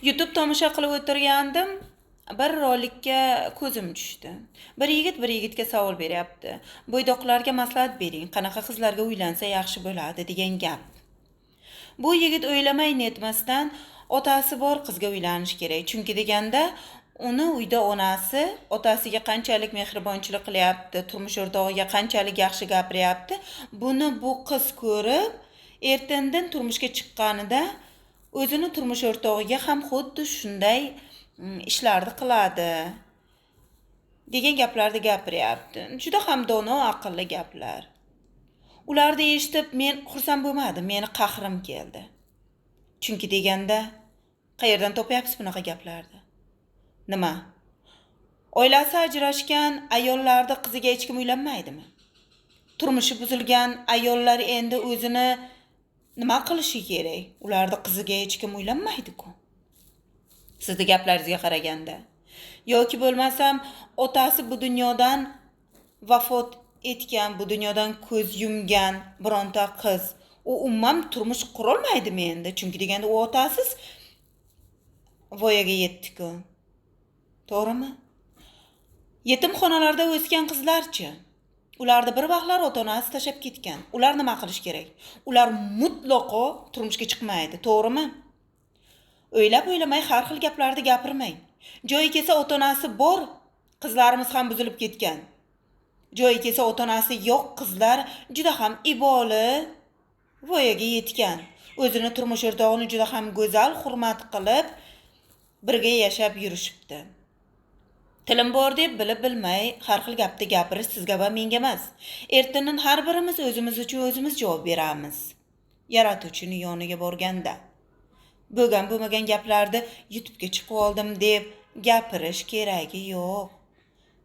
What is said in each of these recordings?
YouTube tomosha qilib o'tirgandim. Bir rolikka ko'zim tushdi. Bir yigitga savol beryapti. Bo'ydoqlarga maslahat bering, qanaqa qizlarga uylansa yaxshi bo'ladi degan gap. Bu yigit o'ylamay netmasdan otasi bor qizga uylanish kerak. Chunki deganda uni uyda onasi otasiga qanchalik mehribonchilik qilyapti, turmush o'rtog'iga qanchalik yaxshi gapiryapti, buni bu qiz ko'rib, ertandan turmushga chiqqanida o'zini turmush o'rtog'iga ham xuddi shunday ishlarni qiladi degan gaplarni gapiryapti. Juda ham dono, aqlli gaplar. Ularni eshitib men xursand bo'lmadim, meni qahrim keldi. Chunki deganda qayerdan topyapsiz bunaqa gaplarni? Nima? Oilasi ajrashgan ayollarning qiziga hech kim uylanmaydimi? Turmushi buzilgan ayollar endi o'zini nima qilishi kerak? Ularning qiziga hech kim uylanmaydi-ku. Sizning gaplaringizga qaraganda, yoki bo'lmasam otasi bu dunyodan vafot etgan, bu dunyodan ko'z yumgan bironta qiz, u umuman turmush qurolmaydimi endi? Chunki deganda u otasiz voyaga yetdi-ku. To'g'rimi? Yetimxonalarda o'sgan qizlarchi? Ularni bir vaqtlar ota-onasi tashab ketgan. Ular nima qilish kerak? Ular mutlaqo turmushga chiqmaydi, to'g'rimi? O'ylab-o'ylamay har xil gaplarni gapirmang. Joyi kelsa ota-onasi bor, qizlarimiz ham buzilib ketgan. Joyi kelsa ota-onasi yo'q qizlar juda ham iboli, voyaga yetgan. O'zini turmush o'rtog'ini juda ham go'zal hurmat qilib birga yashab yurishibdi. Tilim bor deb bilib bilmay har xil gapni gapirish sizga va menga emas. Ertadan har birimiz o'zimiz uchun o'zimiz javob beramiz. Yaratuvchining yoniga borganda. Bo'lgan gaplarni YouTube'ga chiqib oldim deb gapirish keragi yo'q.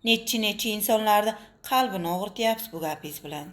Necha insonlarni qalbini og'rityapsiz bu gapingiz bilan.